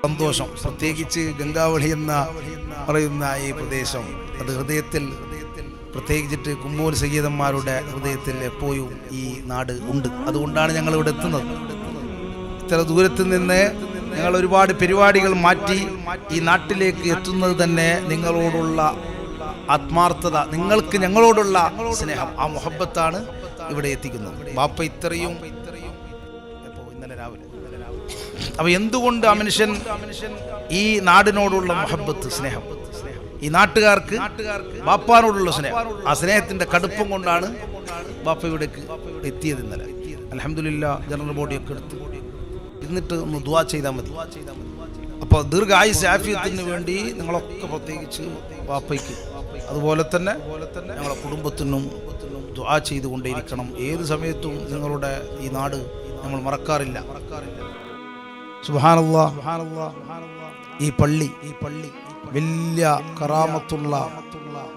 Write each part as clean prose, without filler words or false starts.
സന്തോഷം. പ്രത്യേകിച്ച് ഗംഗാവളി എന്ന പറയുന്ന ഈ പ്രദേശം, അത് ഹൃദയത്തിൽ, പ്രത്യേകിച്ചിട്ട് കുമ്മൂൽ സയ്യിദന്മാരുടെ ഹൃദയത്തിൽ എപ്പോഴും ഈ നാട് ഉണ്ട്. അതുകൊണ്ടാണ് ഞങ്ങൾ ഇവിടെ എത്തുന്നത്. ഇത്ര ദൂരത്ത് നിന്ന് ഞങ്ങൾ ഒരുപാട് പരിപാടികൾ മാറ്റി ഈ നാട്ടിലേക്ക് എത്തുന്നത് തന്നെ നിങ്ങളോടുള്ള ആത്മാർത്ഥത, നിങ്ങൾക്ക് ഞങ്ങളോടുള്ള സ്നേഹം, ആ മുഹബത്താണ് ഇവിടെ എത്തിക്കുന്നത്. ബാപ്പ ഇത്രയും ഇന്നലെ രാവിലെ അപ്പൊ എന്തുകൊണ്ട് ആ മനുഷ്യൻ ഈ നാടിനോടുള്ള മുഹബത്ത്, സ്നേഹം, ഈ നാട്ടുകാർക്ക് ബാപ്പാനോടുള്ള സ്നേഹം, ആ സ്നേഹത്തിന്റെ കടുപ്പം കൊണ്ടാണ് ബാപ്പ ഇവിടേക്ക് എത്തിയത്. ഇന്നലെ അൽഹംദുലില്ലാ ജനറൽ ബോഡിയൊക്കെ എടുത്ത് എന്നിട്ട് ഒന്ന് ദുആ ചെയ്താൽ മതി. അപ്പോൾ ദീർഘായുസ് ആഫിയത്തിന് വേണ്ടി നിങ്ങളൊക്കെ, പ്രത്യേകിച്ച് ബാപ്പയ്ക്ക്, അതുപോലെ തന്നെ ഞങ്ങളുടെ കുടുംബത്തിനും ദുആ ചെയ്തുകൊണ്ടേയിരിക്കണം. ഏത് സമയത്തും നിങ്ങളുടെ ഈ നാട് നമ്മൾ മറക്കാറില്ല. സുബ്ഹാനല്ലാഹ്. ഈ പള്ളി വലിയ കറാമത്തുള്ള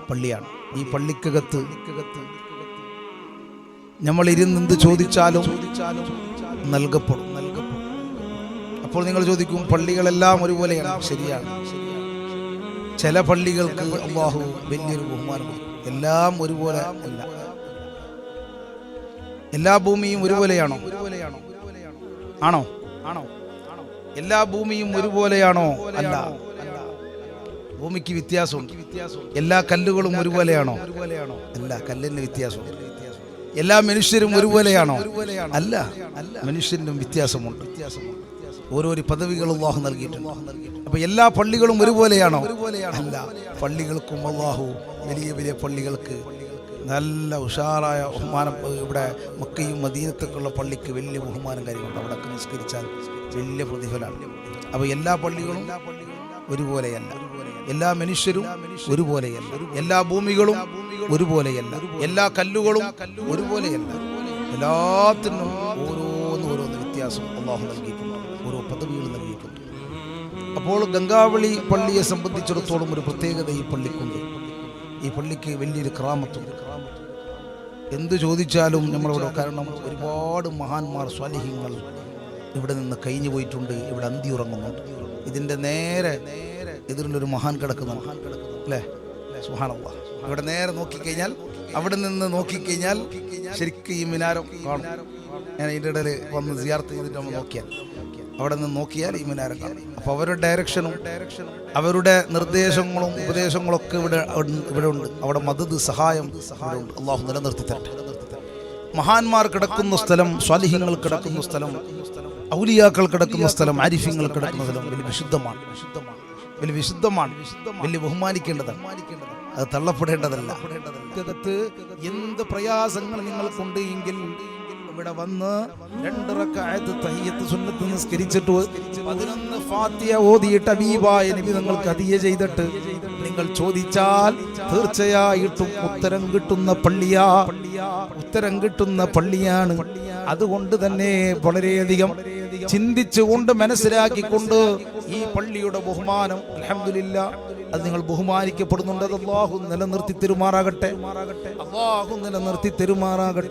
പള്ളിയാണ്. ഈ പള്ളിക്കകത്ത് നമ്മൾ ഇരുന്നെന്ത് ചോദിച്ചാലും നൽകപ്പെടും. അപ്പോൾ നിങ്ങൾ ചോദിക്കും, പള്ളികളെല്ലാം ഒരുപോലെയാണ്. ശരിയാണ്. ചില പള്ളികൾക്ക് അല്ലാഹു വലിയൊരു ബഹുമാനം. എല്ലാം ഒരുപോലെ അല്ല. എല്ലാ ഭൂമിയും ഒരുപോലെയാണോ? ആണോ? എല്ലാ ഭൂമിയും ഒരുപോലെയാണോ? അല്ല. ഭൂമിക്ക് വ്യത്യാസമുണ്ട്. എല്ലാ കല്ലുകളും ഒരുപോലെയാണോ? അല്ല, കല്ലിന് വ്യത്യാസമുണ്ട്. എല്ലാ മനുഷ്യരും ഒരുപോലെയാണോ? അല്ല, മനുഷ്യനും വ്യത്യാസമുണ്ട്. ഓരോരോ പദവികൾ അല്ലാഹു നൽകിയിട്ടുണ്ട്. അപ്പൊ എല്ലാ പള്ളികളും ഒരുപോലെയാണോ? അല്ല. പള്ളികൾക്കും അല്ലാഹു വലിയ വലിയ പള്ളികൾക്ക് നല്ല ഉഷാറായ ബഹുമാനം. ഇവിടെ മക്കയും മദീനത്തൊക്കെയുള്ള പള്ളിക്ക് വലിയ ബഹുമാനം കാര്യങ്ങളുണ്ട്. അവിടെ നിസ്കരിച്ചാൽ വലിയ പ്രതിഫലമാണ്. അപ്പോൾ എല്ലാ പള്ളികളും ഒരുപോലെയല്ല. എല്ലാ മനുഷ്യരും ഒരുപോലെയല്ല. എല്ലാ ഭൂമികളും ഒരുപോലെയല്ല. എല്ലാ കല്ലുകളും ഒരുപോലെയല്ല. എല്ലാത്തിനും ഓരോന്ന് വ്യത്യാസം അല്ലാഹു നൽകിയിട്ടുണ്ട്. ഓരോ പദവികൾ നൽകിയിട്ടുണ്ട്. അപ്പോൾ ഗംഗാവളി പള്ളിയെ സംബന്ധിച്ചിടത്തോളം ഒരു പ്രത്യേകത ഈ പള്ളിക്കുണ്ട്. ഈ പള്ളിക്ക് വലിയൊരു കറാമത്തുണ്ട്. എന്ത് ചോദിച്ചാലും നമ്മളിവിടെ, കാരണം ഒരുപാട് മഹാന്മാർ, സ്വാലിഹീങ്ങൾ ഇവിടെ നിന്ന് കഴിഞ്ഞു പോയിട്ടുണ്ട്. ഇവിടെ അന്തി ഉറങ്ങുന്നുണ്ട്. ഇതിൻ്റെ നേരെ എതിരിലൊരു മഹാൻ കിടക്കുന്നുണ്ട്, അല്ലേ? സുബ്ഹാനല്ലാഹ്. ഇവിടെ നേരെ നോക്കിക്കഴിഞ്ഞാൽ, അവിടെ നിന്ന് നോക്കിക്കഴിഞ്ഞാൽ ശരിക്കും ഈ മിനാരം കാണും. ഞാൻ ഇതിൻ്റെ ഇടയിൽ വന്ന് സിയാറത്ത് ചെയ്തിട്ട് നമ്മൾ നോക്കിയാൽ, അവിടെ നിന്ന് നോക്കിയാൽ ഈ മിനാരം കാണും. അപ്പോൾ അവരുടെ ഡയറക്ഷനും അവരുടെ നിർദ്ദേശങ്ങളും ഉപദേശങ്ങളൊക്കെ ഇവിടെ ഉണ്ട്. അവിടെ മദദ്, സഹായം ഉണ്ട്. അല്ലാഹു നിലനിർത്തി തരട്ടെ. മഹാന്മാർ കിടക്കുന്ന സ്ഥലം, സ്വാലിഹീങ്ങൾ കിടക്കുന്ന സ്ഥലം, ഔലിയാക്കൾ കിടക്കുന്ന സ്ഥലം, ആരിഫീങ്ങൾ കിടക്കുന്ന സ്ഥലം വലിയ വിശുദ്ധമാണ്. വലിയ ബഹുമാനിക്കേണ്ടതാണ്. അത് തള്ളപ്പെടേണ്ടതല്ല. അകത്ത് എന്ത് പ്രയാസങ്ങൾ നിങ്ങൾക്കുണ്ട് എങ്കിൽ ഇവിടെ വന്ന് 2 റക്അത്ത് തഹിയ്യത്ത് സുന്നത്ത് നിസ്കരിച്ചിട്ട് 11 ഫാത്തിഹ ഓതിയിട്ട് ഹബീബായ നബി നിങ്ങൾക്ക് ഹദിയ ചെയ്തിട്ട് നിങ്ങൾ ചോദിച്ചാൽ തീർച്ചയായിട്ടും ഉത്തരം കിട്ടുന്ന പള്ളിയാണ്. അതുകൊണ്ട് തന്നെ വളരെയധികം ചിന്തിച്ചുകൊണ്ട് മനസ്സിലാക്കിക്കൊണ്ട് ഈ പള്ളിയുടെ ബഹുമാനം, അൽഹംദുലില്ലാഹ്, അത് നിങ്ങൾ ബഹുമാനിക്കപ്പെടുന്നുണ്ട്. അല്ലാഹു നിലനിർത്തി തെരുമാറാകട്ടെ.